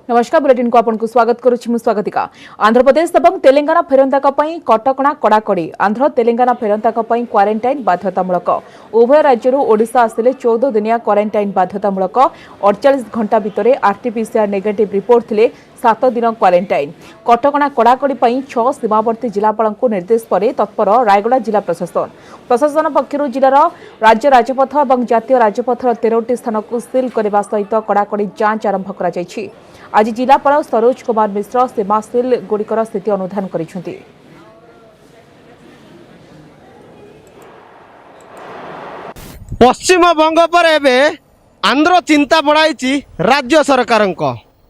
नमस्कार बुलेटिन को आपको स्वागत करुछि स्वागतिका। आंध्र प्रदेश और तेलंगाना फेरंता कटकणा कड़ाकड़ी। आंध्र तेलंगाना फेरंता क्वारंटाइन बाध्यतामूलक। उभय राज्य ओडिशा आसिले 14 दिनिया क्वारंटाइन बाध्यतामूलक। 48 घंटा भितर आरटीपीसीआर नेगेटिव रिपोर्ट थिले 7 दिन क्वारंटाइन। कटकणा कड़ाकड़ी 6 सीमावर्ती जिलापाल निर्देश पर तत्पर रायगड़ा जिला प्रशासन पक्षर जिलार राज्य राजपथ और जातीय राजपथर 13टी स्थान को सिल करने सहित कड़ाकड़ी जांच आरंभ कर। आज जिलापाल सरोज कुमार मिश्र सीमा सिल गुड़िकर स्थिति अनुधान करिसेंति। पश्चिम बंग पर एवं आंध्र चिंता बढ़ाई राज्य सरकार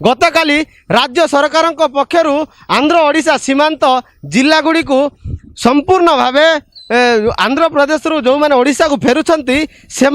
गतकाली राज्य सरकार पक्षर आंध्र ओडिशा सीमांत जिलागुड़ी को संपूर्ण भावे आंध्र प्रदेश जो मैंने ओडिशा को फेरुंट से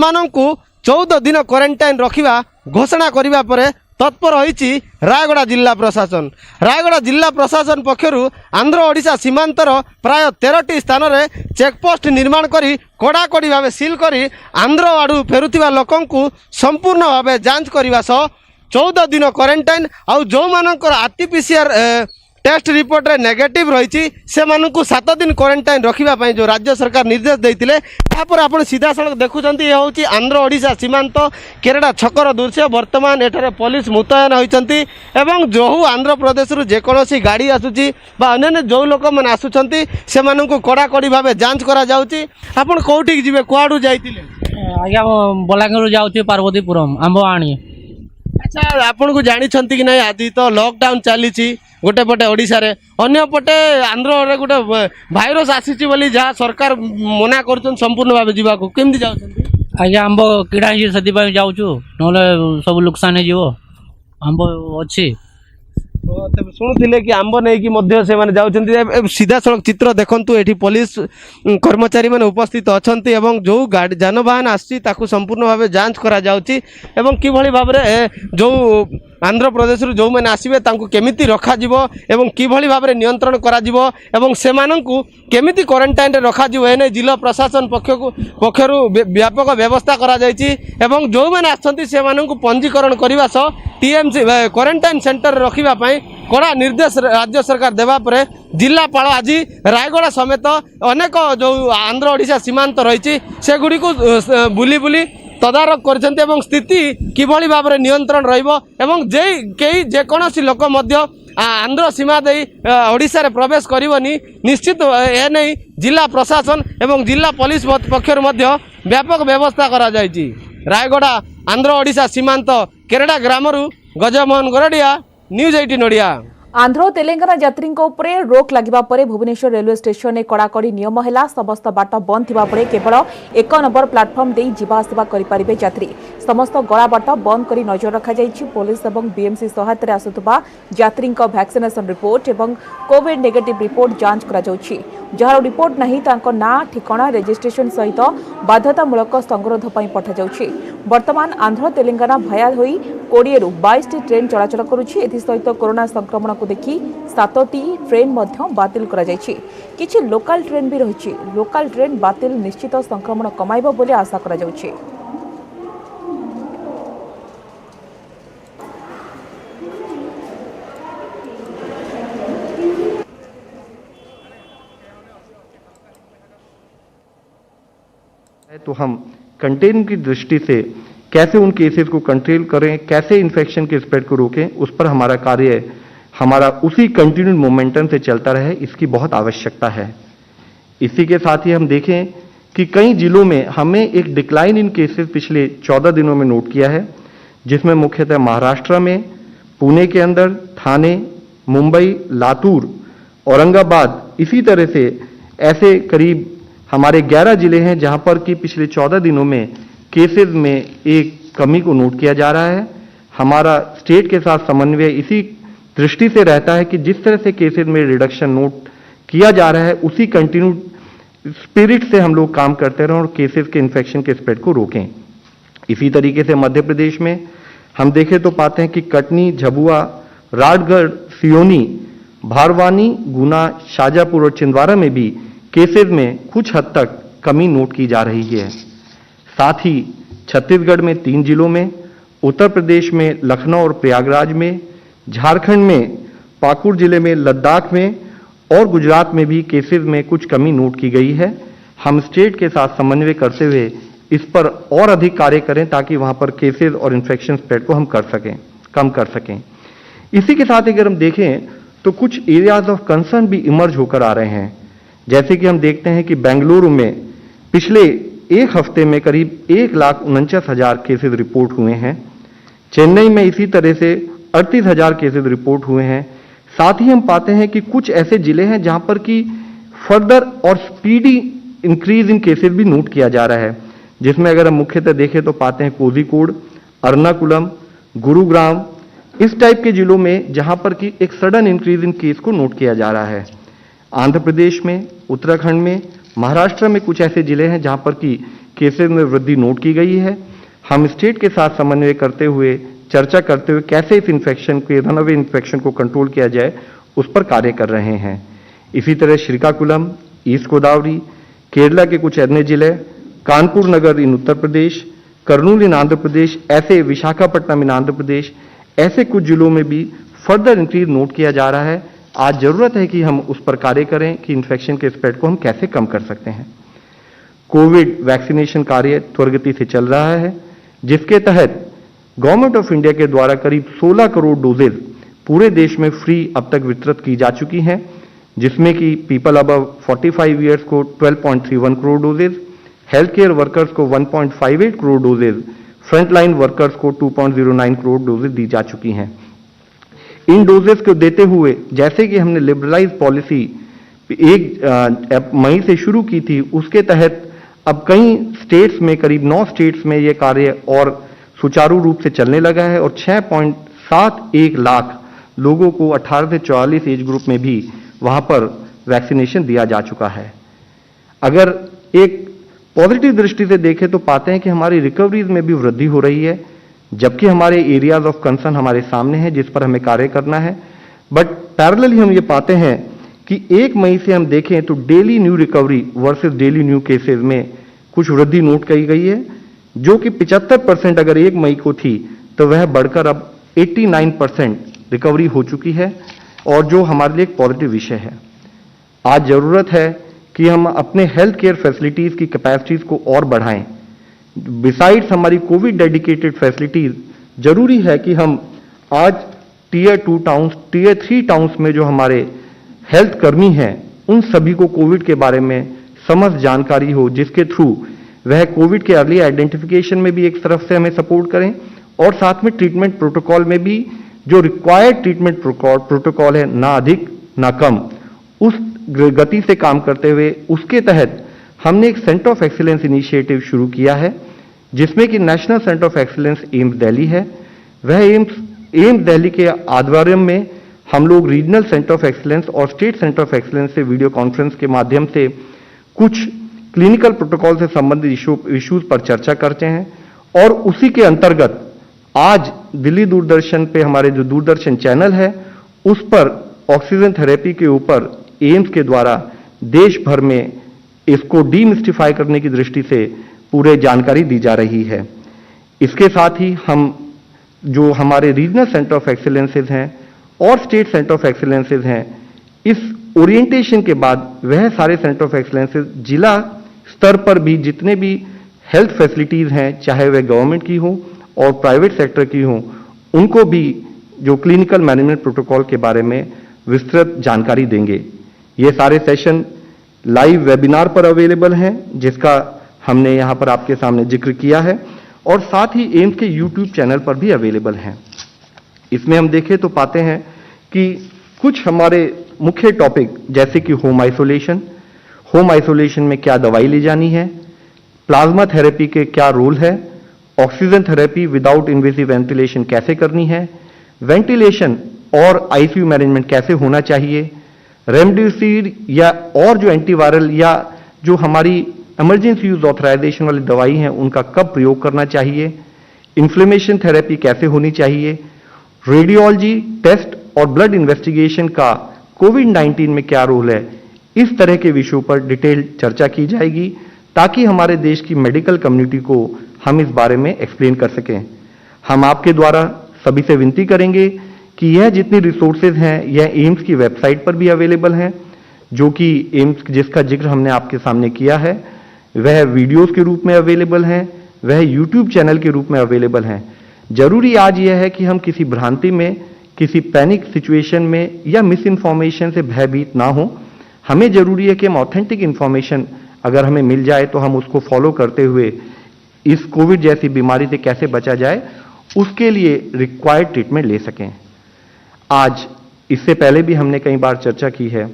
14 दिन क्वारंटाइन रखा घोषणा करने पर तत्पर होइछि रायगड़ा जिला प्रशासन। रायगड़ा जिला प्रशासन पक्षर आंध्र ओडिशा सीमांतर प्राय 13टी स्थान में चेकपोस्ट निर्माण करी कड़ाकड़ी भाव सिल करी आंध्र आड़ू फेरुथिबा लोकन को संपूर्ण भाव जांच करने सह 14 दिन क्वारंटाइन आउ जो मानकर आरटीपीसीआर टेस्ट रिपोर्ट रे नेगेटिव रही से 7 दिन क्वारंटाइन रखा जो राज्य सरकार निर्देश देते तापर आप सीधा सड़क देखुंत ये हूँ आंध्र ओडिशा सीमांत केरेड़ा छकर दृश्य। बर्तमान एठारे पुलिस मुतयन होती एवं जो आंध्र प्रदेश जेकोसी गाड़ी आसूची अन्य जो लोक मैंने आसुंच से कड़ाकड़ी भाव जांच करा जाउची। आपण कोठी जीवे कुआडू जाइतिले? आज्ञा बलांगीर जाऊँ पार्वतीपुरम आंबआणी। अच्छा आपन को जानी कि नहीं आज तो लॉकडाउन चली गोटे पटे ओडिशा रे अन्य पटे आंध्र रे गोटे भाइरस आसीची बोली जहाँ सरकार मना कर संपूर्ण भाव जीवा को केमती जाउ? आज्ञा आंब कीड़ा से जाऊँ ना सब नुकसान हो आंब अच्छी शुणुले कि आंब नहीं से जाऊँ सीधा सड़क चित्र देखंतु एठी पुलिस कर्मचारी माने उपस्थित अछंती एवं जो गाड़ी जानवाहन आसी ताकू संपूर्ण भाव जांच करा जाउची एवं किभली भाव रे जो आंध्र प्रदेश जो मैंने आसबे केमिति रखा जिवो एवं किभली भाव रे नियंत्रण करा जिवो एवं सेमानंकु केमिति क्वारंटाइन रे रखा जिवो एने जिला प्रशासन पक्षरु व्यापक व्यवस्था करा जायछि एवं जो मैंने आछंती सेमानंकु पंजीकरण करबा सह टीएमसी क्वारंटाइन सेंटर रखिबा पई कड़ा निर्देश राज्य सरकार देवा परे जिलापाल आज रायगड़ा समेत अनेक जो आंध्र ओडिशा सीमांत रही से गुड़ी को बुली बुली तदारक कर स्थिति किभली भाव में नियंत्रण रहिबो एवं जेकोसी लोक आंध्र सीमा दे ओडिशा रे प्रवेश करिवनी निश्चित ए नहीं जिला प्रशासन एवं जिला पुलिस पक्षर व्यापक व्यवस्था करा जायछि। रायगड़ा आंध्र ओडिशा सीमांत केरेड़ा ग्रामरू गजमोहन गरडिया न्यूज 18 ओडिया। आंध्र और तेलंगाना यात्री रोक लगिबा परे भुवनेश्वर रेलवे स्टेशन में कड़ाकड़ी नियम है। समस्त बाट बंद थिबा परे केवल 1 नंबर प्लाटफर्म दे जीवा आसिबा करि परिबे यात्री। समस्त गला बाट बंद करी नजर रखा जाइछि। पुलिस और बीएमसी सहायता आसुतबा यात्री वैक्सीनेशन रिपोर्ट और कोविड नेगेटिव रिपोर्ट जांच करा जाउछि। जार रिपोर्ट नहीं तांको ना ठिकाना रजिस्ट्रेशन सहित बाध्यतामूलक संगरोध पई पठा जाउछि। वर्तमान आंध्र तेलंगाना भया होई 20 रु 22 ट्रेन चलाचल करुछि। एथि सहित कोरोना संक्रमण को देखि 7टी ट्रेन मध्य बातिल करा जाइछि। किछि लोकल ट्रेन भी रहिछि। लोकल ट्रेन बातिल निश्चित संक्रमण कमाइबो बोली आशा करा जाउछि। तो हम कंटेन की दृष्टि से कैसे उन केसेस को कंट्रोल करें, कैसे इन्फेक्शन के स्प्रेड को रोकें, उस पर हमारा कार्य हमारा उसी कंटिन्यूड मोमेंटम से चलता रहे, इसकी बहुत आवश्यकता है। इसी के साथ ही हम देखें कि कई जिलों में हमें एक डिक्लाइन इन केसेस पिछले 14 दिनों में नोट किया है, जिसमें मुख्यतः महाराष्ट्र में, पुणे के अंदर, थाने, मुंबई, लातूर, औरंगाबाद, इसी तरह से ऐसे करीब हमारे 11 जिले हैं जहां पर कि पिछले 14 दिनों में केसेस में एक कमी को नोट किया जा रहा है। हमारा स्टेट के साथ समन्वय इसी दृष्टि से रहता है कि जिस तरह से केसेस में रिडक्शन नोट किया जा रहा है उसी कंटिन्यू स्पिरिट से हम लोग काम करते रहें और केसेस के इन्फेक्शन के स्प्रेड को रोकें। इसी तरीके से मध्य प्रदेश में हम देखें तो पाते हैं कि कटनी, झबुआ, राजगढ़, सियोनी, भारवानी, गुना, शाजापुर और छिंदवाड़ा में भी केसेस में कुछ हद तक कमी नोट की जा रही है। साथ ही छत्तीसगढ़ में 3 जिलों में, उत्तर प्रदेश में लखनऊ और प्रयागराज में, झारखंड में, पाकुड़ जिले में, लद्दाख में और गुजरात में भी केसेस में कुछ कमी नोट की गई है। हम स्टेट के साथ समन्वय करते हुए इस पर और अधिक कार्य करें ताकि वहां पर केसेस और इन्फेक्शन स्प्रेड को हम कम कर सकें। इसी के साथ अगर हम देखें तो कुछ एरियाज ऑफ कंसर्न भी इमर्ज होकर आ रहे हैं। जैसे कि हम देखते हैं कि बेंगलुरु में पिछले एक हफ्ते में करीब 1,49,000 केसेस रिपोर्ट हुए हैं। चेन्नई में इसी तरह से 38,000 केसेस रिपोर्ट हुए हैं। साथ ही हम पाते हैं कि कुछ ऐसे जिले हैं जहां पर कि फर्दर और स्पीडी इंक्रीज इन केसेस भी नोट किया जा रहा है, जिसमें अगर हम मुख्यतः देखें तो पाते हैं कोझिकोड, अर्नाकुलम, गुरुग्राम, इस टाइप के जिलों में जहां पर कि एक सडन इंक्रीज इन केस को नोट किया जा रहा है। आंध्र प्रदेश में, उत्तराखंड में, महाराष्ट्र में कुछ ऐसे जिले हैं जहां पर कि केसेस में वृद्धि नोट की गई है। हम स्टेट के साथ समन्वय करते हुए, चर्चा करते हुए कैसे इस इन्फेक्शन के रनअवे इन्फेक्शन को कंट्रोल किया जाए उस पर कार्य कर रहे हैं। इसी तरह श्रीकाकुलम, ईस्ट गोदावरी, केरला के कुछ अन्य जिले, कानपुर नगर इन उत्तर प्रदेश, कर्नूल इन आंध्र प्रदेश, ऐसे विशाखापट्टनम इन आंध्र प्रदेश, ऐसे कुछ जिलों में भी फर्दर इंक्रीज नोट किया जा रहा है। आज जरूरत है कि हम उस पर कार्य करें कि इन्फेक्शन के स्प्रेड को हम कैसे कम कर सकते हैं। कोविड वैक्सीनेशन कार्य त्वरित से चल रहा है, जिसके तहत गवर्नमेंट ऑफ इंडिया के द्वारा करीब 16 करोड़ डोजेज पूरे देश में फ्री अब तक वितरित की जा चुकी हैं, जिसमें कि पीपल अबव 45 ईयर्स को 12.31 crore doses, health care workers को 1.58 करोड़ डोजेज, फ्रंटलाइन वर्कर्स को 2.09 करोड़ डोजेज दी जा चुकी हैं। इन डोजेस को देते हुए जैसे कि हमने लिबरलाइज पॉलिसी 1 मई से शुरू की थी, उसके तहत अब कई स्टेट्स में, करीब 9 स्टेट्स में यह कार्य और सुचारू रूप से चलने लगा है और 6.71 लाख लोगों को 18 से 44 एज ग्रुप में भी वहां पर वैक्सीनेशन दिया जा चुका है। अगर एक पॉजिटिव दृष्टि से देखें तो पाते हैं कि हमारी रिकवरीज में भी वृद्धि हो रही है, जबकि हमारे एरियाज ऑफ कंसर्न हमारे सामने हैं जिस पर हमें कार्य करना है। बट पैरेलली हम ये पाते हैं कि 1 मई से हम देखें तो daily new recovery versus daily new cases में कुछ वृद्धि नोट की गई है, जो कि 75% अगर 1 मई को थी तो वह बढ़कर अब 89% रिकवरी हो चुकी है, और जो हमारे लिए एक पॉजिटिव विषय है। आज जरूरत है कि हम अपने हेल्थ केयर फैसिलिटीज की कैपेसिटीज को और बढ़ाएं। बिसाइड्स हमारी कोविड डेडिकेटेड फैसिलिटीज, जरूरी है कि हम आज टीयर 2 टाउन्स, टीयर 3 टाउन्स में जो हमारे हेल्थ कर्मी हैं उन सभी को कोविड के बारे में समस्त जानकारी हो, जिसके थ्रू वह कोविड के अर्ली आइडेंटिफिकेशन में भी एक तरफ से हमें सपोर्ट करें और साथ में ट्रीटमेंट प्रोटोकॉल में भी जो रिक्वायर्ड ट्रीटमेंट प्रोटोकॉल है, ना अधिक ना कम, उस गति से काम करते हुए उसके तहत हमने एक सेंटर ऑफ एक्सीलेंस इनिशिएटिव शुरू किया है, जिसमें कि national centre of excellence AIIMS Delhi है। वह एम्स दिल्ली के आध्वर्य में हम लोग रीजनल सेंटर ऑफ एक्सीलेंस और स्टेट सेंटर ऑफ एक्सीलेंस से वीडियो कॉन्फ्रेंस के माध्यम से कुछ क्लिनिकल प्रोटोकॉल से संबंधित इश्यूज पर चर्चा करते हैं, और उसी के अंतर्गत आज दिल्ली दूरदर्शन पे हमारे जो दूरदर्शन चैनल है उस पर ऑक्सीजन थेरेपी के ऊपर एम्स के द्वारा देश भर में इसको डीमिस्टिफाई करने की दृष्टि से पूरे जानकारी दी जा रही है। इसके साथ ही हम जो हमारे रीजनल सेंटर ऑफ एक्सीलेंसेज हैं और स्टेट सेंटर ऑफ एक्सीलेंसेज हैं, इस ओरिएंटेशन के बाद वह सारे सेंटर ऑफ एक्सीलेंसेज जिला स्तर पर भी जितने भी हेल्थ फैसिलिटीज हैं, चाहे वह गवर्नमेंट की हो और प्राइवेट सेक्टर की हो, उनको भी जो क्लिनिकल मैनेजमेंट प्रोटोकॉल के बारे में विस्तृत जानकारी देंगे। ये सारे सेशन लाइव वेबिनार पर अवेलेबल हैं, जिसका हमने यहाँ पर आपके सामने जिक्र किया है, और साथ ही एम्स के यूट्यूब चैनल पर भी अवेलेबल हैं। इसमें हम देखें तो पाते हैं कि कुछ हमारे मुख्य टॉपिक जैसे कि होम आइसोलेशन में क्या दवाई ली जानी है, प्लाज्मा थेरेपी के क्या रोल है, oxygen therapy without invasive ventilation कैसे करनी है, वेंटिलेशन और आईसीयू मैनेजमेंट कैसे होना चाहिए, रेमडेसिविर या और जो एंटीवायरल या जो हमारी इमरजेंसी यूज ऑथराइजेशन वाली दवाई हैं उनका कब प्रयोग करना चाहिए, इन्फ्लेमेशन थेरेपी कैसे होनी चाहिए, रेडियोलॉजी टेस्ट और ब्लड इन्वेस्टिगेशन का कोविड-19 में क्या रोल है, इस तरह के विषयों पर डिटेल चर्चा की जाएगी ताकि हमारे देश की मेडिकल कम्युनिटी को हम इस बारे में एक्सप्लेन कर सकें। हम आपके द्वारा सभी से विनती करेंगे कि कि यह जितनी रिसोर्सेज हैं यह एम्स की वेबसाइट पर भी अवेलेबल हैं, जो कि एम्स जिसका जिक्र हमने आपके सामने किया है, वह वीडियोस के रूप में अवेलेबल हैं, वह यूट्यूब चैनल के रूप में अवेलेबल हैं। जरूरी आज यह है कि हम किसी भ्रांति में, किसी पैनिक सिचुएशन में या मिस इन्फॉर्मेशन से भयभीत ना हो। हमें जरूरी है कि हम ऑथेंटिक इन्फॉर्मेशन अगर हमें मिल जाए तो हम उसको फॉलो करते हुए इस कोविड जैसी बीमारी से कैसे बचा जाए उसके लिए रिक्वायर्ड ट्रीटमेंट ले सकें। आज इससे पहले भी हमने कई बार चर्चा की है,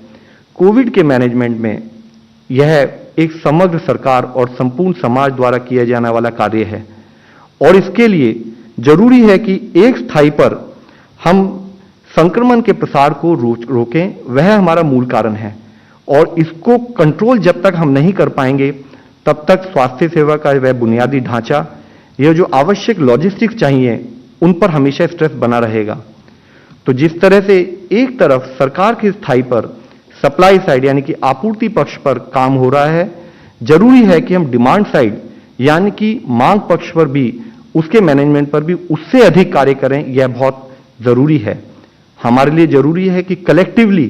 कोविड के मैनेजमेंट में यह एक समग्र सरकार और संपूर्ण समाज द्वारा किया जाने वाला कार्य है और इसके लिए जरूरी है कि एक स्थाई पर हम संक्रमण के प्रसार को रोकें, वह हमारा मूल कारण है और इसको कंट्रोल जब तक हम नहीं कर पाएंगे तब तक स्वास्थ्य सेवा का वह बुनियादी ढांचा, यह जो आवश्यक लॉजिस्टिक्स चाहिए, उन पर हमेशा स्ट्रेस बना रहेगा। तो जिस तरह से एक तरफ सरकार की स्थाई पर सप्लाई साइड यानी कि आपूर्ति पक्ष पर काम हो रहा है, जरूरी है कि हम डिमांड साइड यानी कि मांग पक्ष पर भी, उसके मैनेजमेंट पर भी उससे अधिक कार्य करें। यह बहुत जरूरी है। हमारे लिए जरूरी है कि कलेक्टिवली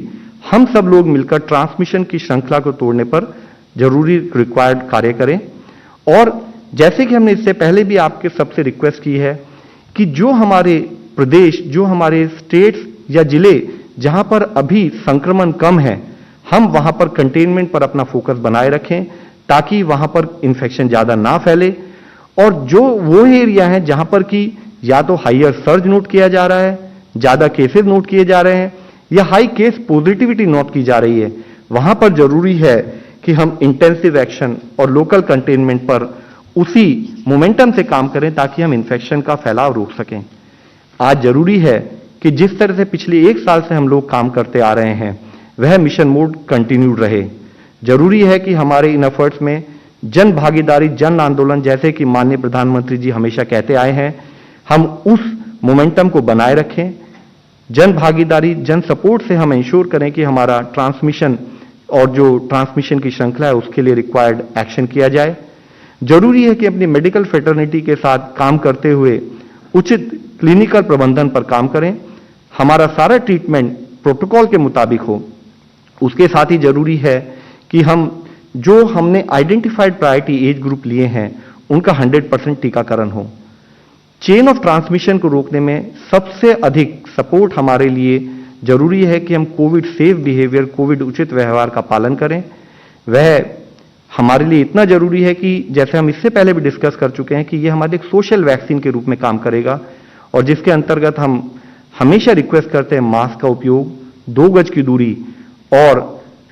हम सब लोग मिलकर ट्रांसमिशन की श्रृंखला को तोड़ने पर जरूरी रिक्वायर्ड कार्य करें। और जैसे कि हमने इससे पहले भी आपके सबसे रिक्वेस्ट की है कि जो हमारे प्रदेश, जो हमारे स्टेट्स या जिले जहां पर अभी संक्रमण कम है, हम वहां पर कंटेनमेंट पर अपना फोकस बनाए रखें ताकि वहां पर इंफेक्शन ज्यादा ना फैले। और जो वो एरिया है जहां पर कि या तो हाइयर सर्ज नोट किया जा रहा है, ज्यादा केसेस नोट किए जा रहे हैं या हाई केस पॉजिटिविटी नोट की जा रही है, वहां पर जरूरी है कि हम इंटेंसिव एक्शन और लोकल कंटेनमेंट पर उसी मोमेंटम से काम करें ताकि हम इन्फेक्शन का फैलाव रोक सकें। आज जरूरी है कि जिस तरह से पिछले 1 साल से हम लोग काम करते आ रहे हैं वह मिशन मोड कंटिन्यूड रहे। जरूरी है कि हमारे इन एफर्ट्स में जन भागीदारी, जन आंदोलन, जैसे कि माननीय प्रधानमंत्री जी हमेशा कहते आए हैं, हम उस मोमेंटम को बनाए रखें। जन भागीदारी, जन सपोर्ट से हम इंश्योर करें कि हमारा ट्रांसमिशन और जो ट्रांसमिशन की श्रृंखला है उसके लिए रिक्वायर्ड एक्शन किया जाए। जरूरी है कि अपनी मेडिकल फ्रेटर्निटी के साथ काम करते हुए उचित क्लिनिकल प्रबंधन पर काम करें। हमारा सारा ट्रीटमेंट प्रोटोकॉल के मुताबिक हो। उसके साथ ही जरूरी है कि हम जो हमने आइडेंटिफाइड प्रायोरिटी एज ग्रुप लिए हैं उनका 100% टीकाकरण हो। चेन ऑफ ट्रांसमिशन को रोकने में सबसे अधिक सपोर्ट हमारे लिए जरूरी है कि हम कोविड सेफ बिहेवियर, कोविड उचित व्यवहार का पालन करें। वह हमारे लिए इतना जरूरी है कि जैसे हम इससे पहले भी डिस्कस कर चुके हैं कि यह हमारे एक सोशल वैक्सीन के रूप में काम करेगा और जिसके अंतर्गत हम हमेशा रिक्वेस्ट करते हैं मास्क का उपयोग, 2 गज की दूरी और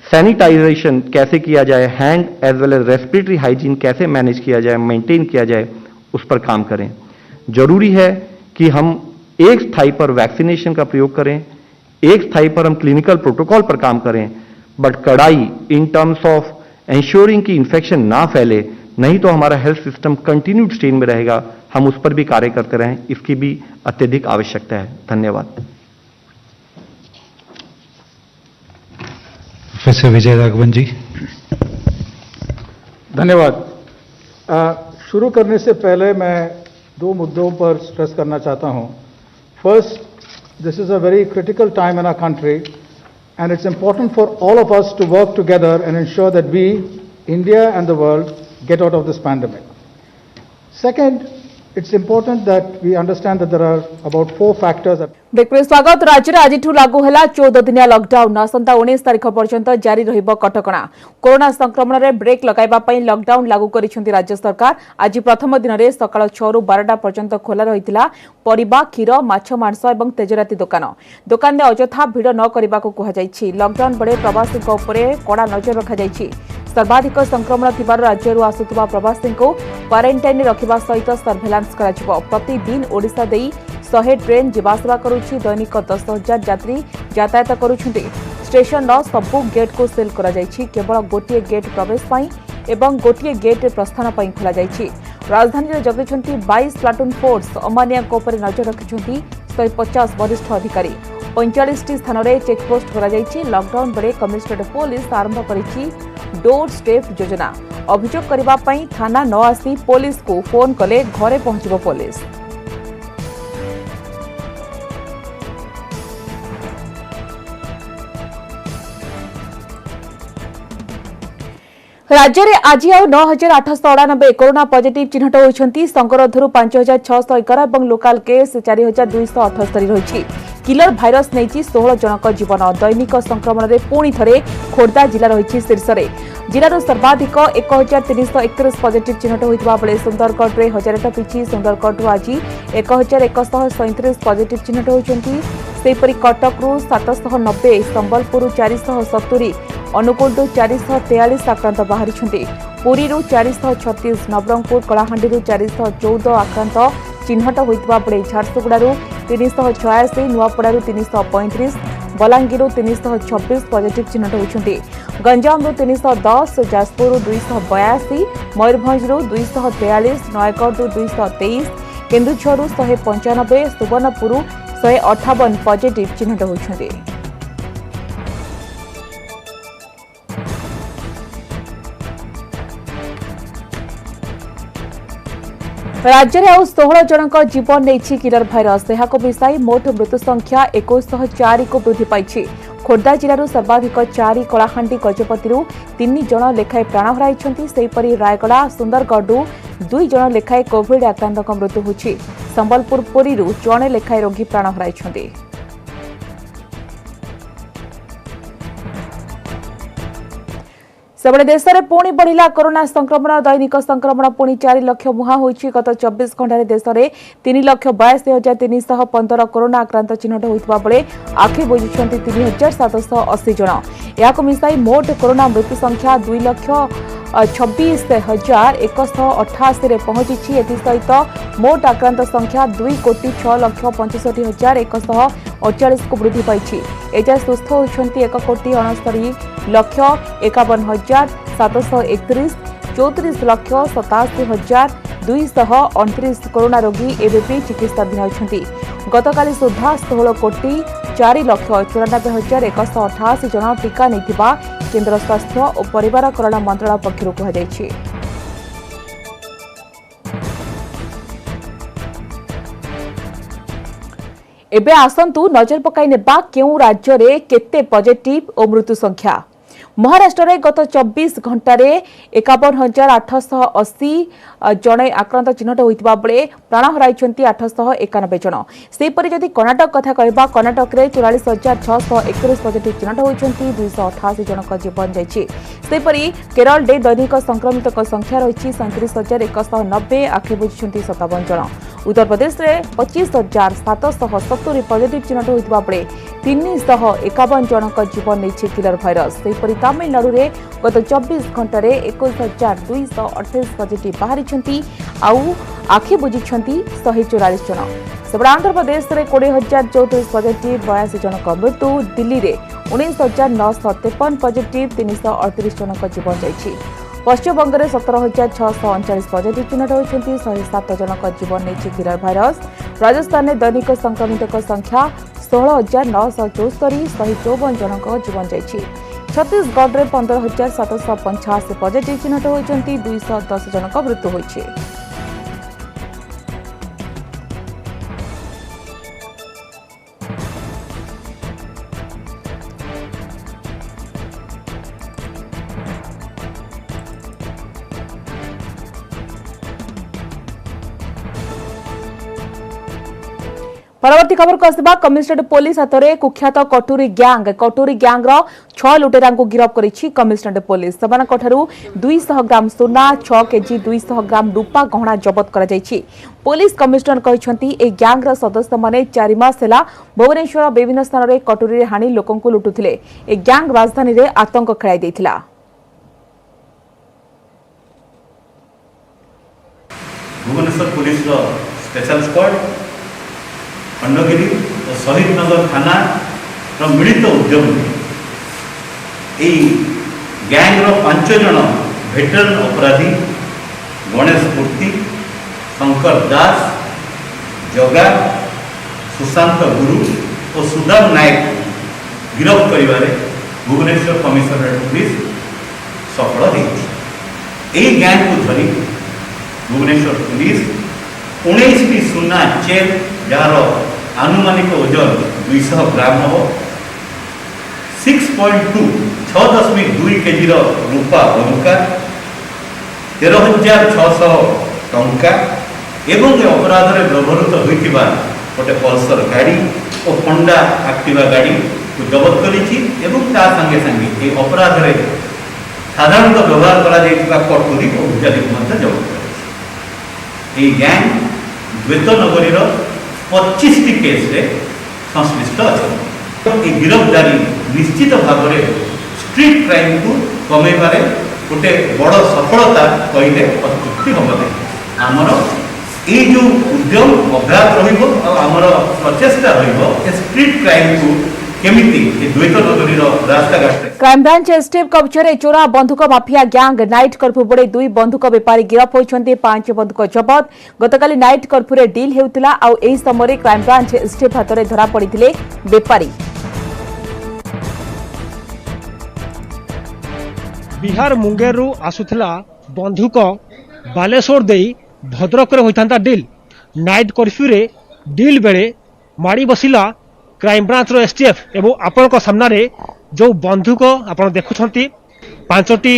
सैनिटाइजेशन कैसे किया जाए, hand as well as respiratory hygiene कैसे मैनेज किया जाए, मेंटेन किया जाए, उस पर काम करें। जरूरी है कि हम एक स्थाई पर वैक्सीनेशन का प्रयोग करें, एक स्थाई पर हम क्लिनिकल प्रोटोकॉल पर काम करें, बट कड़ाई इन टर्म्स ऑफ एंश्योरिंग कि इन्फेक्शन ना फैले, नहीं तो हमारा हेल्थ सिस्टम कंटिन्यूड स्ट्रेन में रहेगा। हम उस पर भी कार्य करते रहें, इसकी भी अत्यधिक आवश्यकता है। धन्यवाद। प्रोफेसर विजय राघवन जी। धन्यवाद। शुरू करने से पहले मैं 2 मुद्दों पर स्ट्रेस करना चाहता हूं। First, this is a very critical time in our country and it's important for all of us to work together and ensure that we, India and the world, get out of this pandemic. Second, it's important that we understand that there are about 4 factors that break स्वागत। राज्य में आज लागू है 14 दिनिया lockdown. आसंता 19 तारीख पर्यंत जारी रहिबो कटकणा। कोरोना संक्रमण में ब्रेक लगाइबा पई लॉकडाउन लागू करिसेंती राज्य सरकार। आज प्रथम दिन में सकाळ 6 ରୁ 12टा पर्यंत खोला रहितिला परिबा, क्षीर, माछ, मांस और तेजराती दुकान। दुकान में अजथा भिड़ न करने को कहुଯାଇଛି। लॉकडाउन बेले प्रवासी कड़ा नजर रखाଯାଇଛି। सर्वाधिक संक्रमण थिबार राज्यरू आसुथिबा प्रवासी को क्वारंटाइन रखिबा सहित सर्वेलांस कराजिबो। प्रतिदिन ओडिशा देई 100 ट्रेन जीवासवा करुछि। दैनिक 10,000 यात्री यातायात करुछन्ति। स्टेशन सबु गेट को सेल करा जायछि। केवल गोटिए गेट प्रवेश पाई एवं गोटिए गेट प्रस्थान पाई खोला जायछि। राजधानी रे जगैछन्ति 22 प्लाटून फोर्स। अमानिया को पर नजर रखिछन्ति 150 वरिष्ठ अधिकारी। 45 स्थान में चेकपोस्ट करा जायछि। लॉकडाउन बेले कमिशनरेट पुलिस आरंभ करिछि डोर स्टेप योजना। अभियोग करबा पई थाना न आसी पुलिस को फोन कले घरे पहुंचबो पुलिस। राज्य में आज आउ 9,898 कोरोना पॉजिटिव चिन्हट होती संगरोधर 5,611 और लोकाल केस 4,278 रही किलर भाइरस नहीं 16 जनक जीवन दैनिक संक्रमण में पुणी थे खोर्धा जिला रही शीर्ष में जिलार सर्वाधिक 1,331 पॉजिटिव चिन्हट होता बेले सुंदरगढ़ में 1000 पिछी सुंदरगढ़ आज 1,137 पॉजिटिव चिन्हट होती सेपरी कटकू 790 संबलपुर 470 अनुगुल 443 आक्रांत बाहरी पुरी 436 नवरंगपुर कलाहांडी 414 आक्रांत चिन्हट होता बेले झारसुगुड़ू 386 नुआपड़ा 335 बलांगीर 326 पॉजिटिव चिन्हट होती गंजाम 310 जाजपुर 282 मयूरभंज 243 नयगढ़ 223 केन्दुझर 195 सुवर्णपुर 158 पॉजिटिव चिन्हट होती राज्य में आउ 16 जनक जीवन नहीं किलर भाइरस मिसाई मोट मृत्यु संख्या 2104 को वृद्धि पाई खोर्धा जिलूर सर्वाधिक 4 कलाहांडी गजपति 3 जन लेखाएं प्राण हराई रायगड़ा सुंदरगढ़ 2 जन लेखाएं कोविड आक्रांत मृत्यु होती संबलपुर पुरी जड़े लेखाएं रोगी प्राण हराई सेबड़े देश में पुणी बढ़िला कोरोना संक्रमण दैनिक संक्रमण पुणी 4 लाख मुहां होती गत 24 घंटे देश में 3,82,315 कोरोना आक्रांत चिन्हट होता बेले आखि बुझुंट 3,780 जन या मिसाई मोट कोरोना मृत्यु संख्या 2,26,188 पहुंची सहित मोट आक्रांत संख्या 2,06,65,148 को वृद्धि पाई एजाए सुस्थ होती 1,51,051,731 34,87,229 कोरोना रोगी एवं चिकित्साधीन होती गतकाली सुधा 16,04,94,188 जन टीका नहीं केन्द्र स्वास्थ्य और परिवार कल्याण मंत्रालय पक्षर कहुई। एबे आसंतु नजर पकाई नेबा केउ राज्य रे केते पॉजिटिव और मृत्यु संख्या महाराष्ट्र में गत 24 घंटे 51,880 जन आक्रांत चिन्हट होता बेले प्राण हराई 891 जन सेपरी जदि कर्णाटक कथा कहबा कर्णाटक में 44,631 पॉजिटिव चिन्हट होती 288 जनक जीवन जापरी केरल में दैनिक संक्रमित संख्या रही 37,190 आखि बुझुंट 57 जन उत्तर प्रदेश में 25,770 पॉजिटिव चिन्हट होता बेले 351 जनक जीवन नहीं किलर भाइरस तमिलनाडु में गत 24 घंटे 21,228 पॉजिटिव बाहरी आउ आखि बुझी 144 जन सेबड़ा आंध्र प्रदेश में 20,034 पॉजिटिव 82 जनक मृत्यु दिल्ली में 19,953 पॉजिटिव 338 जनक जीवन जाइए पश्चिमबंग में 17,639 पॉजिटिव चिन्हट होती 107 जनक जीवन नहीं किलर भाइरस राजस्थान में दैनिक संक्रमित संख्या 16,974 154 जनक जीवन जाइए छत्तीसगढ़ में 15,785 पॉजिटिव चिन्हट होती 210 जनक मृत्यु होती। परवर्ती खबर को आसवा कमिशनरेट पुलिस हाथ में कुख्यात कटोरी गैंग 6 लुटेरा गिरफ करिछि कमिशनरेट पुलिस 200 ग्राम सोना 6 केजी 200 ग्राम रूपा गहना जबत करा जायछि पुलिस कमिशनर कहछंती ए गैंग सदस्य माने 4 मास हेला भुवनेश्वर विभिन्न स्थान में कटोरी हाणी लोकन को लुटुथिले ए गैंग राजधानी रे आतंक खेलाई दैथिला भुवनेश्वर पुलिस रो स्पेशल स्क्वाड खंडगिरी और शहीद नगर थाना मिलित उद्यम गैंग्र 5 जन भेटरन अपराधी गणेश मूर्ति शंकर दास जगा सुशांत गुरु और सुदाम नायक गिरफ करिबारे भुवनेश्वर कमिशनरेट पुलिस सफल होती गैंग को धरी भुवनेश्वर पुलिस 19टी सुना चेन जार आनुमानिक ओजन 200 ग्राम हम 6.2 केजी रूपा बंका 13,600 टंका एवं ए अपराध में व्यवहृत होइतिबा गोटे पल्सर गाड़ी और होंडा एक्टिवा गाड़ी को जबत करिछि एवं ता संगे संगे ए अपराध में साधारणतः व्यवहार करा जाइतिबा कटोरी और भुजाली को मध्य जबत करिछि। ए गैंग द्वैतनगरी 25 टी केस रे संश्लिष्ट अच्छे। ए गिरफ्तारी निश्चित भाव में स्ट्रीट क्राइम को कमेबारे गोटे बड़ सफलता कहले अत्युक्ति हम नहीं। आमर ये जो उद्यम अभ्यास रमर प्रचेषा स्ट्रीट क्राइम को केमिति द्वैत नगरी रास्ता घाट। क्राइमब्रांच एसटीएफ कब्जे चोरा बंधुक माफिया गैंग नाइट कर्फ्यू बेले 2 बंधुक बेपारी गिरफ होती 5 बंधुक जबत। गतकाली नाइट कर्फ्यू डिल होता आई समय क्राइमब्रांच एसटीएफ हाथ में धरा पड़े बेपारी। बिहार मुंगेर आसुला बंधुक बालेश्वर दे भद्रक होता डिल। नाइट कर्फ्यू रे डिल बेले माड़ी बसिला क्राइमब्रांच एसटीएफ एवं आपण सामने जो बंधुक आप देखुंट 5टी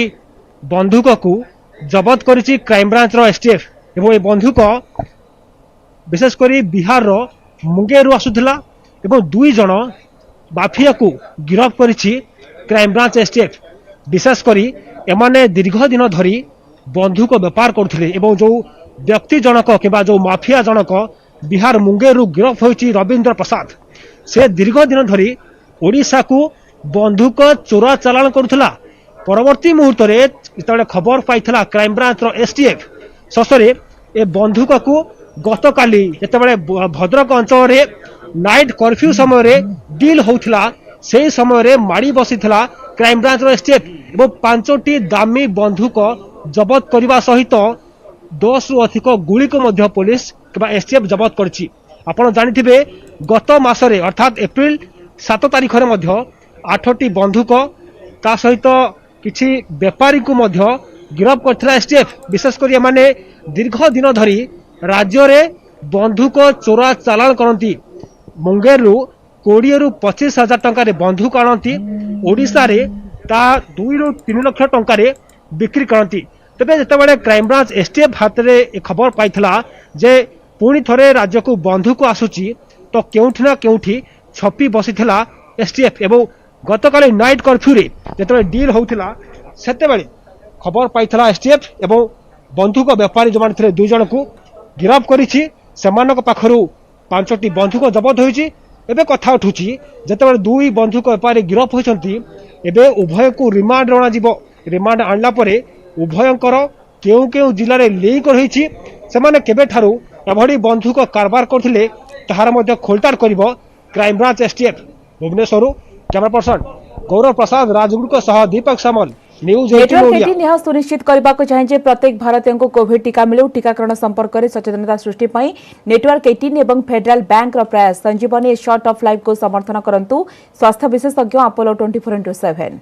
बंधुक को जबत करिछि क्राइमब्रांच एसटीएफ एवं ये बंधुक विशेषकर बिहार मुंगेर आसुला एवं 2 जन माफिया को गिरफ करिछि क्राइमब्रांच एसटीएफ। विशेषकर एमाने दीर्घ दिन धरी बंधुक बेपार करथिले एवं जो व्यक्ति जनक किबा जो माफिया जनक बिहार मुंगेर गिरफ होइछि रविंद्र प्रसाद से दीर्घ दिन धरी ओडिशा को बंधुक चोरा चालान करुथला। परवर्ती मुहूर्त रे जेतबे खबर पाइथला क्राइमब्रांच एसटीएफ शसरे ए बंधुक को गतकाली जेतबे भद्रक अंचल रे नाइट कर्फ्यू समय रे डील होउथला से समय रे माड़ी बसिथला क्राइमब्रांच एसटीएफ एवं 5टी दामी बंधुक जबत करने सहित 10 रु अधिक गुड़ी को मध्य पुलिस एसटीएफ जबत करछि। आपण जानिथिबे गत मासरे अर्थात एप्रिल 7 तारिख रे मध्य 8टी बंधुक ता सहित किछि व्यापारी को मध्य गिरफ करथिला एसटीएफ। विशेषकर माने दीर्घ दिन धरी राज्य रे बंधुक चोरा चालान करती। मुंगेर 20 रु 25 हजार टंका रे बंधुक आनती ओडिशा रे ता 2 रु 3 लाख टंका रे बिक्री करती। तेबे जेतेबेले क्राइमब्रांच एसटीएफ हाथ में खबर पाइथला जे पुणी थरे राज्य को बंधुक आसुची तो केउठी ना केउठी छपी बसिथिला एसटीएफ एवं गतकाली नाइट कर्फ्यू रे जेतेबेले डील होउथिला सेतेबेले खबर पाइथला एसटीएफ एवं बंधुक व्यापारी जो थे 2 जन को गिरफ करिछि। सेमानक पाखरु 5टी बंधुक जबत होइछि। एबे कथा उठुछि जेतेबेले 2 बंधुक व्यापारी गिरफ होइछंती एबे उभय को रिमांड अणा जिवो। रिमांड आणला परे उभयंकर केउ केउ जिल्ला रे लिंक रहिछि सेमाने केबे ठारू एभडी बंधुक कारबार करथिले ताहार मध्ये खोलतार करिवो crime branch STF. Bhubaneswar camera person Gaurav Prasad Rajguru सह दीपक सामल न्यूज 18 नेटवर्क 18 यह सुनिश्चित करने को चाहे प्रत्येक भारतीय को कोविड टीका मिलू। टीकाकरण संपर्क में सचेतनता सृष्टि पर नेटवर्क 18 और फेडरल बैंक प्रयास संजीवनी शॉर्ट ऑफ लाइफ को समर्थन करंतु। स्वास्थ्य विशेषज्ञ अपोलो 24/7।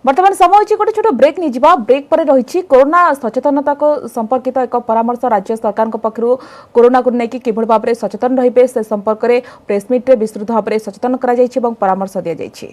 वर्तमान समय होची गोटे छोट ब्रेक नहीं जावा। ब्रेक पर रही कोरोना सचेतनता को संपर्कित एक परामर्श राज्य सरकार पक्षर कोरोना को लेकिन किभली भाव में सचेतन रहिबे से संपर्क में प्रेसमिट विस्तृत भाव में सचेतन करा जायछि एवं परामर्श दिया जायछि।